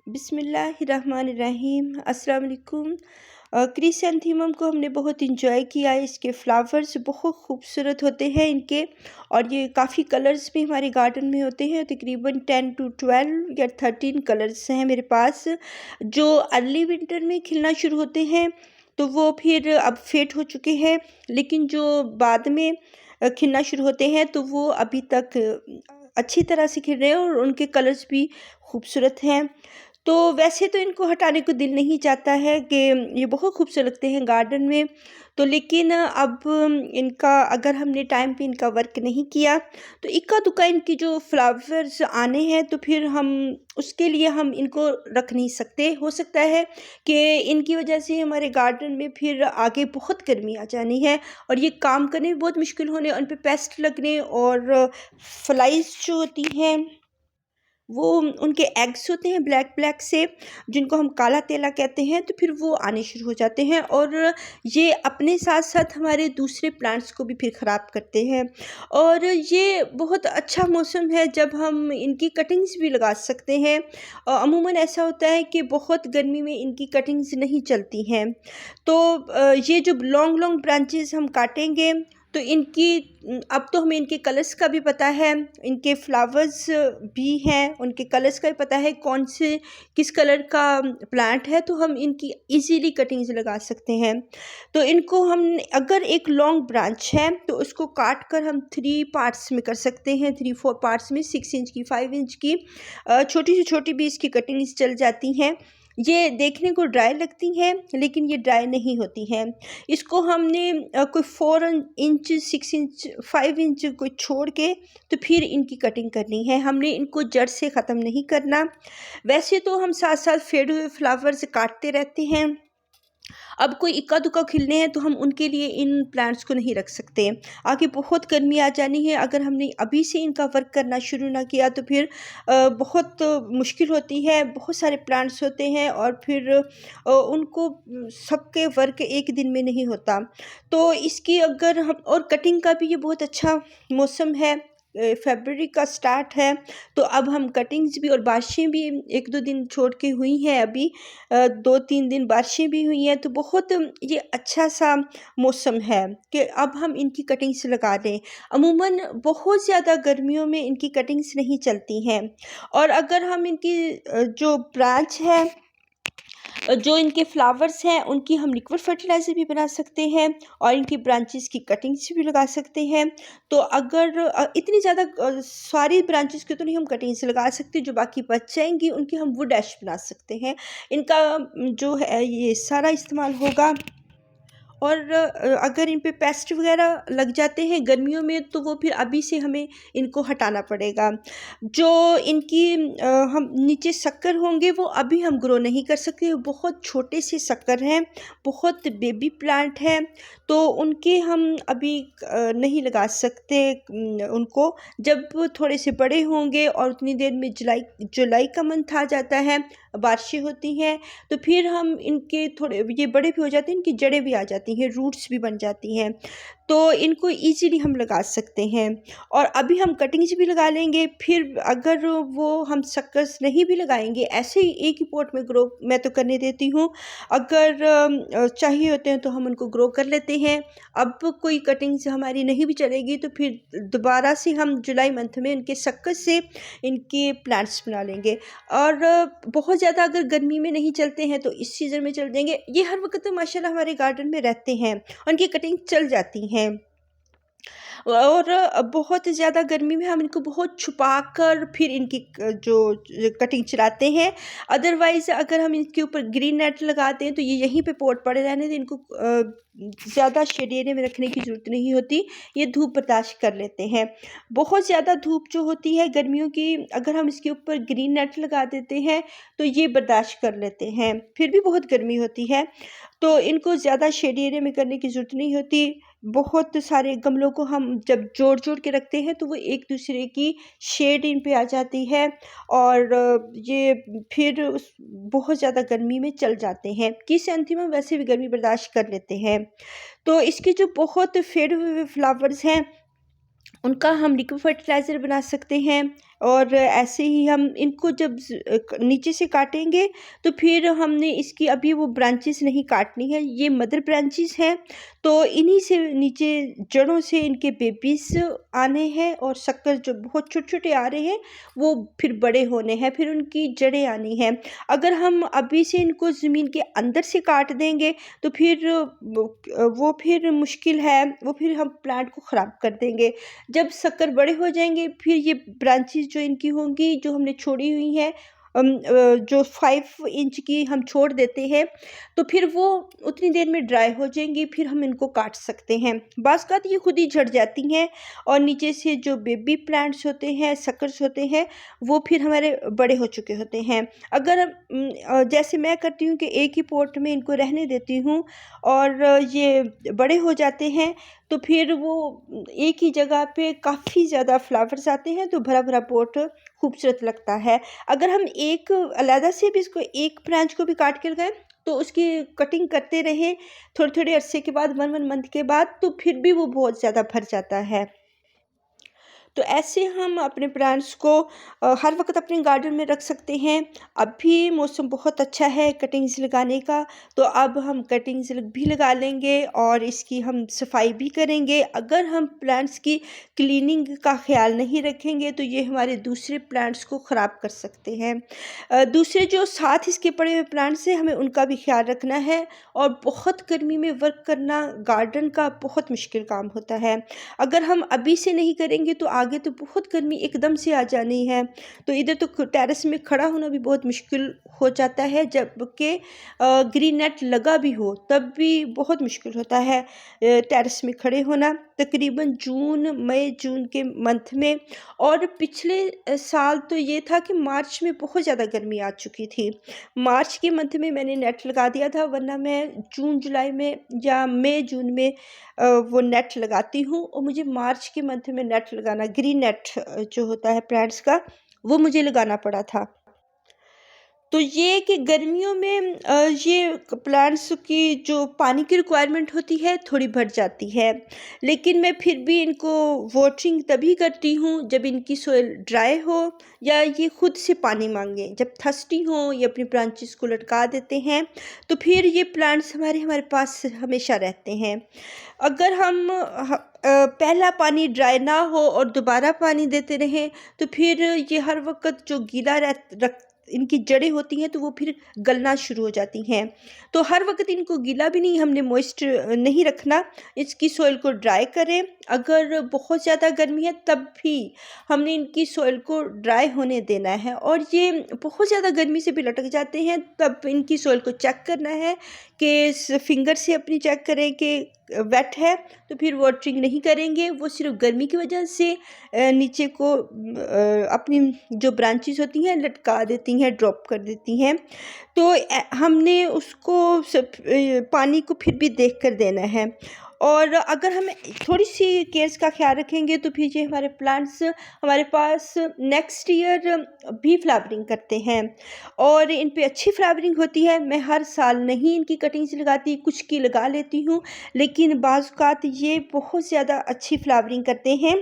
बिस्मिल्लाहिर्रहमानिर्रहीम अस्सलाम वालेकुम। क्रिसैंथेमम को हमने बहुत इंजॉय किया है। इसके फ्लावर्स बहुत खूबसूरत होते हैं इनके, और ये काफ़ी कलर्स भी हमारे गार्डन में होते हैं। तकरीबन 10 to 12 या 13 कलर्स हैं मेरे पास, जो अर्ली विंटर में खिलना शुरू होते हैं तो वो फिर अब फेड हो चुके हैं, लेकिन जो बाद में खिलना शुरू होते हैं तो वो अभी तक अच्छी तरह से खिल रहे हैं और उनके कलर्स भी खूबसूरत हैं। तो वैसे तो इनको हटाने को दिल नहीं चाहता है कि ये बहुत खूबसूरत लगते हैं गार्डन में, तो लेकिन अब इनका अगर हमने टाइम पे इनका वर्क नहीं किया तो इक्का दुक्का इनकी जो फ्लावर्स आने हैं तो फिर हम उसके लिए हम इनको रख नहीं सकते। हो सकता है कि इनकी वजह से हमारे गार्डन में फिर आगे बहुत गर्मी आ जानी है और ये काम करने में बहुत मुश्किल होने, उन पे पेस्ट लगने और फ्लाइज जो होती हैं वो उनके एग्स होते हैं ब्लैक ब्लैक से, जिनको हम काला तेला कहते हैं, तो फिर वो आने शुरू हो जाते हैं और ये अपने साथ साथ हमारे दूसरे प्लांट्स को भी फिर ख़राब करते हैं। और ये बहुत अच्छा मौसम है जब हम इनकी कटिंग्स भी लगा सकते हैं। अमूमन ऐसा होता है कि बहुत गर्मी में इनकी कटिंग्स नहीं चलती हैं, तो ये जो लॉन्ग लॉन्ग ब्रांचेस हम काटेंगे तो इनकी अब तो हमें इनके कलर्स का भी पता है, इनके फ्लावर्स भी हैं, उनके कलर्स का भी पता है कौन से किस कलर का प्लांट है, तो हम इनकी इजीली कटिंग्स लगा सकते हैं। तो इनको हम अगर एक लॉन्ग ब्रांच है तो उसको काट कर हम 3 पार्ट्स में कर सकते हैं, 3-4 पार्ट्स में, 6 इंच की, 5 इंच की, छोटी से छोटी भी इसकी कटिंग्स चल जाती हैं। ये देखने को ड्राई लगती हैं लेकिन ये ड्राई नहीं होती हैं। इसको हमने कोई 4 इंच, 6 इंच, 5 इंच कोई छोड़ के तो फिर इनकी कटिंग करनी है। हमने इनको जड़ से ख़त्म नहीं करना। वैसे तो हम साथ साथ फेड हुए फ्लावर्स काटते रहते हैं, अब कोई इक्का दुक्का खिलने हैं तो हम उनके लिए इन प्लांट्स को नहीं रख सकते। आगे बहुत गर्मी आ जानी है, अगर हमने अभी से इनका वर्क करना शुरू ना किया तो फिर बहुत मुश्किल होती है। बहुत सारे प्लांट्स होते हैं और फिर उनको सबके वर्क एक दिन में नहीं होता। तो इसकी अगर हम, और कटिंग का भी ये बहुत अच्छा मौसम है, फरवरी का स्टार्ट है, तो अब हम कटिंग्स भी और बारिशें भी 1-2 दिन छोड़ के हुई हैं अभी, 2-3 दिन बारिशें भी हुई हैं, तो बहुत ये अच्छा सा मौसम है कि अब हम इनकी कटिंग्स लगा दें। अमूमन बहुत ज़्यादा गर्मियों में इनकी कटिंग्स नहीं चलती हैं, और अगर हम इनकी जो ब्रांच है, जो इनके फ्लावर्स हैं उनकी हम लिक्विड फर्टिलाइज़र भी बना सकते हैं और इनकी ब्रांचेस की कटिंग्स भी लगा सकते हैं। तो अगर इतनी ज़्यादा सारी ब्रांचेस की तो नहीं हम कटिंग्स लगा सकते, जो बाकी बच जाएंगी उनकी हम वुड ऐश बना सकते हैं। इनका जो है ये सारा इस्तेमाल होगा। और अगर इन पे पेस्ट वगैरह लग जाते हैं गर्मियों में तो वो फिर अभी से हमें इनको हटाना पड़ेगा। जो इनकी हम नीचे शक्कर होंगे वो अभी हम ग्रो नहीं कर सकते, वो बहुत छोटे से शक्कर हैं, बहुत बेबी प्लांट हैं, तो उनके हम अभी नहीं लगा सकते। उनको जब वो थोड़े से बड़े होंगे और उतनी देर में जुलाई जुलाई का मंथ आ जाता है, बारिशें होती हैं, तो फिर हम इनके थोड़े ये बड़े भी हो जाते हैं, इनकी जड़ें भी आ जाती हैं, रूट्स भी बन जाती हैं, तो इनको इजीली हम लगा सकते हैं। और अभी हम कटिंग्स भी लगा लेंगे, फिर अगर वो हम सक्कर्स नहीं भी लगाएंगे, ऐसे ही एक ही पॉट में ग्रो मैं तो करने देती हूँ। अगर चाहिए होते हैं तो हम उनको ग्रो कर लेते हैं। अब कोई कटिंग्स हमारी नहीं भी चलेगी तो फिर दोबारा से हम जुलाई मंथ में इनके सक्कर से इनके प्लांट्स बना लेंगे। और बहुत ज़्यादा अगर गर्मी में नहीं चलते हैं तो इस सीज़न में चल देंगे। ये हर वक्त तो माशाल्लाह हमारे गार्डन में रहते हैं, उनकी कटिंग चल जाती हैं। और बहुत ज़्यादा गर्मी में हम इनको बहुत छुपा कर फिर इनकी जो कटिंग चलाते हैं। अदरवाइज़ अगर हम इनके ऊपर ग्रीन नेट लगा दें तो ये यहीं पे पॉट पड़े रहने दें, इनको ज़्यादा शेड एरिया में रखने की ज़रूरत नहीं होती, ये धूप बर्दाश्त कर लेते हैं। बहुत ज़्यादा धूप जो होती है गर्मियों की, अगर हम इसके ऊपर ग्रीन नेट लगा देते हैं तो ये बर्दाश्त कर लेते हैं। फिर भी बहुत गर्मी होती है तो इनको ज़्यादा शेड एरिया में करने की ज़रूरत नहीं होती। बहुत सारे गमलों को हम जब जोड़-जोड़ के रखते हैं तो वो एक दूसरे की शेड इन पे आ जाती है और ये फिर बहुत ज़्यादा गर्मी में चल जाते हैं। क्रिसैंथेमम वैसे भी गर्मी बर्दाश्त कर लेते हैं। तो इसके जो बहुत फेड हुए फ्लावर्स हैं उनका हम लिक्विड फर्टिलाइज़र बना सकते हैं। और ऐसे ही हम इनको जब नीचे से काटेंगे तो फिर हमने इसकी अभी वो ब्रांचेस नहीं काटनी है, ये मदर ब्रांचेस हैं। तो इन्हीं से नीचे जड़ों से इनके बेबीज़ आने हैं और शक्कर जो बहुत छोटे-छोटे आ रहे हैं वो फिर बड़े होने हैं, फिर उनकी जड़ें आनी हैं। अगर हम अभी से इनको ज़मीन के अंदर से काट देंगे तो फिर वो फिर मुश्किल है, वो फिर हम प्लांट को ख़राब कर देंगे। जब शक्कर बड़े हो जाएंगे फिर ये ब्रांचेस जो इनकी होंगी जो हमने छोड़ी हुई हैं, जो 5 इंच की हम छोड़ देते हैं तो फिर वो उतनी देर में ड्राई हो जाएंगी, फिर हम इनको काट सकते हैं। बाज़ अवत ये खुद ही झड़ जाती हैं और नीचे से जो बेबी प्लांट्स होते हैं, सकर्स होते हैं, वो फिर हमारे बड़े हो चुके होते हैं। अगर जैसे मैं करती हूँ कि एक ही पॉट में इनको रहने देती हूँ और ये बड़े हो जाते हैं तो फिर वो एक ही जगह पे काफ़ी ज़्यादा फ्लावर्स आते हैं तो भरा भरा पॉट खूबसूरत लगता है। अगर हम एक अलहदा से भी इसको एक ब्रांच को भी काट के लगाएं तो उसकी कटिंग करते रहें थोड़े थोड़े अरसे के बाद, 1 मंथ के बाद, तो फिर भी वो बहुत ज़्यादा भर जाता है। तो ऐसे हम अपने प्लांट्स को हर वक्त अपने गार्डन में रख सकते हैं। अभी मौसम बहुत अच्छा है कटिंग्स लगाने का, तो अब हम कटिंग्स भी लगा लेंगे और इसकी हम सफाई भी करेंगे। अगर हम प्लांट्स की क्लीनिंग का ख्याल नहीं रखेंगे तो ये हमारे दूसरे प्लांट्स को ख़राब कर सकते हैं। दूसरे जो साथ इसके पड़े हुए प्लांट्स हैं हमें उनका भी ख्याल रखना है। और बहुत गर्मी में वर्क करना गार्डन का बहुत मुश्किल काम होता है। अगर हम अभी से नहीं करेंगे तो आगे तो बहुत गर्मी एकदम से आ जानी है। तो इधर तो टेरेस में खड़ा होना भी बहुत मुश्किल हो जाता है, जबकि ग्रीन नेट लगा भी हो तब भी बहुत मुश्किल होता है टेरेस में खड़े होना। तकरीबन मई जून के मंथ में, और पिछले साल तो ये था कि मार्च में बहुत ज़्यादा गर्मी आ चुकी थी। मार्च के मंथ में मैंने नेट लगा दिया था, वरना मैं जून जुलाई में या मई जून में वो नेट लगाती हूँ। और मुझे मार्च के मंथ में नेट लगाना, ग्रीन नेट जो होता है प्लांट्स का, वो मुझे लगाना पड़ा था। तो ये कि गर्मियों में ये प्लांट्स की जो पानी की रिक्वायरमेंट होती है थोड़ी बढ़ जाती है, लेकिन मैं फिर भी इनको वाटरिंग तभी करती हूँ जब इनकी सोइल ड्राई हो या ये खुद से पानी मांगे। जब थर्स्टी हो ये अपनी ब्रांचेस को लटका देते हैं तो फिर ये प्लांट्स हमारे पास हमेशा रहते हैं। अगर हम पहला पानी ड्राई ना हो और दोबारा पानी देते रहें तो फिर ये हर वक्त जो गीला रख इनकी जड़ें होती हैं तो वो फिर गलना शुरू हो जाती हैं। तो हर वक्त इनको गीला भी नहीं, हमने मॉइस्ट नहीं रखना। इसकी सॉइल को ड्राई करें। अगर बहुत ज़्यादा गर्मी है तब भी हमने इनकी सॉइल को ड्राई होने देना है। और ये बहुत ज़्यादा गर्मी से भी लटक जाते हैं तब इनकी सॉइल को चेक करना है कि फिंगर से अपनी चेक करें कि वेट है, तो फिर वाटरिंग नहीं करेंगे। वो सिर्फ गर्मी की वजह से नीचे को अपनी जो ब्रांचेस होती हैं लटका देती हैं, ड्रॉप कर देती हैं। तो हमने उसको पानी को फिर भी देख कर देना है। और अगर हम थोड़ी सी केयर्स का ख्याल रखेंगे तो फिर ये हमारे प्लांट्स हमारे पास नेक्स्ट ईयर भी फ्लावरिंग करते हैं और इन पे अच्छी फ्लावरिंग होती है। मैं हर साल नहीं इनकी कटिंग्स लगाती, कुछ की लगा लेती हूँ, लेकिन बाज़ औक़ात ये बहुत ज़्यादा अच्छी फ्लावरिंग करते हैं।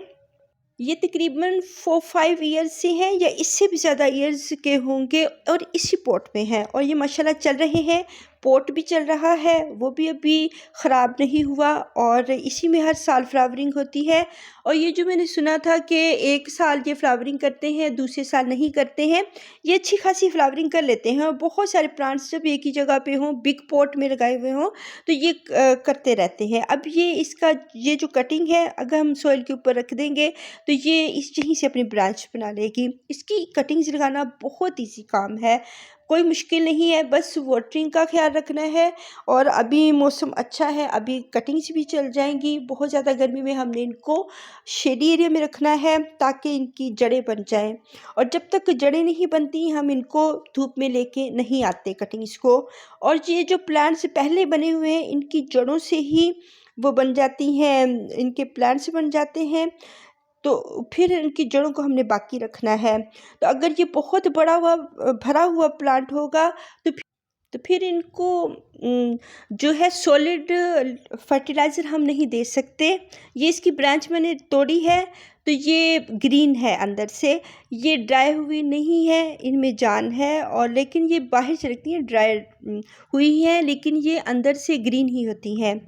ये तकरीबन 4-5 ईयर्स से हैं या इससे भी ज़्यादा ईयर्स के होंगे और इसी पॉट में हैं और ये माशाल्लाह चल रहे हैं। पॉट भी चल रहा है, वो भी अभी ख़राब नहीं हुआ और इसी में हर साल फ्लावरिंग होती है। और ये जो मैंने सुना था कि एक साल ये फ्लावरिंग करते हैं, दूसरे साल नहीं करते हैं, ये अच्छी खासी फ्लावरिंग कर लेते हैं। और बहुत सारे प्लांट्स जब एक ही जगह पे हों, बिग पॉट में लगाए हुए हों, तो ये करते रहते हैं। अब ये जो कटिंग है अगर हम सॉइल के ऊपर रख देंगे तो ये यहीं से अपनी ब्रांच बना लेगी। इसकी कटिंग्स लगाना बहुत ईजी काम है, कोई मुश्किल नहीं है, बस वाटरिंग का ख्याल रखना है। और अभी मौसम अच्छा है, अभी कटिंग्स भी चल जाएंगी। बहुत ज़्यादा गर्मी में हमने इनको शेडी एरिया में रखना है ताकि इनकी जड़ें बन जाएं। और जब तक जड़ें नहीं बनती हम इनको धूप में लेके नहीं आते कटिंग्स को। और ये जो प्लांट्स पहले बने हुए हैं इनकी जड़ों से ही वो बन जाती हैं, इनके प्लांट्स बन जाते हैं, तो फिर इनकी जड़ों को हमने बाकी रखना है। तो अगर ये बहुत बड़ा हुआ भरा हुआ प्लांट होगा तो तो फिर इनको जो है सॉलिड फर्टिलाइज़र हम नहीं दे सकते। ये इसकी ब्रांच मैंने तोड़ी है तो ये ग्रीन है अंदर से, ये ड्राई हुई नहीं है, इनमें जान है। और लेकिन ये बाहर से लगती हैं ड्राई हुई हैं, लेकिन ये अंदर से ग्रीन ही होती हैं।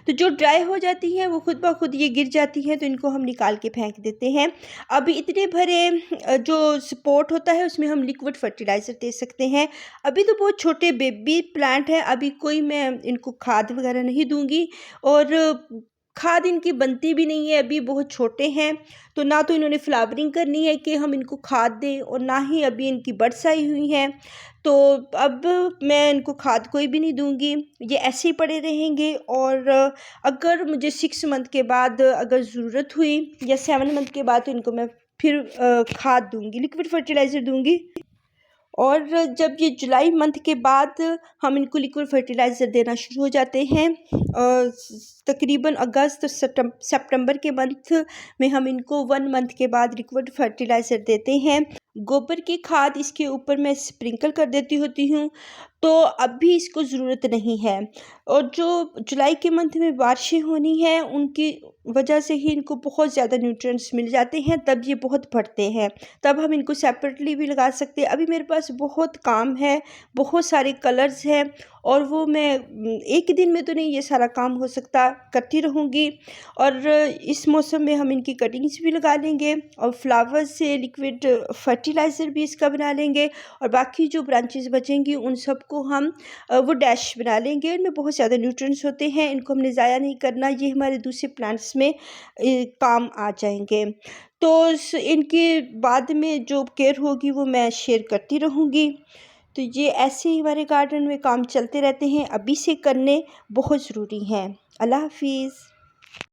तो जो ड्राई हो जाती हैं वो खुद ब खुद ये गिर जाती हैं, तो इनको हम निकाल के फेंक देते हैं। अभी इतने भरे जो सपोर्ट होता है उसमें हम लिक्विड फर्टिलाइज़र दे सकते हैं। अभी तो बहुत छोटे बेबी प्लांट है, अभी कोई मैं इनको खाद वगैरह नहीं दूंगी, और खाद इनकी बनती भी नहीं है, अभी बहुत छोटे हैं। तो ना तो इन्होंने फ्लावरिंग करनी है कि हम इनको खाद दें, और ना ही अभी इनकी बड्स आई हुई हैं। तो अब मैं इनको खाद कोई भी नहीं दूंगी, ये ऐसे ही पड़े रहेंगे। और अगर मुझे 6 मंथ के बाद अगर ज़रूरत हुई या 7 मंथ के बाद, तो इनको मैं फिर खाद दूंगी, लिक्विड फर्टिलाइज़र दूंगी। और जब ये जुलाई मंथ के बाद हम इनको लिक्विड फर्टिलाइज़र देना शुरू हो जाते हैं, तकरीबन अगस्त सितंबर के मंथ में हम इनको 1 मंथ के बाद लिक्विड फर्टिलाइज़र देते हैं। गोबर की खाद इसके ऊपर मैं स्प्रिंकल कर देती होती हूँ, तो अभी इसको ज़रूरत नहीं है। और जो जुलाई के मंथ में बारिशें होनी हैं उनकी वजह से ही इनको बहुत ज़्यादा न्यूट्रिएंट्स मिल जाते हैं, तब ये बहुत बढ़ते हैं, तब हम इनको सेपरेटली भी लगा सकते हैं। अभी मेरे पास बहुत काम है, बहुत सारे कलर्स हैं, और वो मैं एक दिन में तो नहीं ये सारा काम हो सकता, करती रहूँगी। और इस मौसम में हम इनकी कटिंग्स भी लगा लेंगे, और फ्लावर्स से लिक्विड फर्टिलाइज़र भी इसका बना लेंगे, और बाकी जो ब्रांचेस बचेंगी उन सबको हम वो डैश बना लेंगे। इनमें बहुत ज़्यादा न्यूट्रिएंट्स होते हैं, इनको हमने ज़ाया नहीं करना, ये हमारे दूसरे प्लांट्स में काम आ जाएंगे। तो इनके बाद में जो केयर होगी वो मैं शेयर करती रहूँगी। तो ये ऐसे ही हमारे गार्डन में काम चलते रहते हैं, अभी से करने बहुत ज़रूरी हैं। अल्लाह हाफिज़।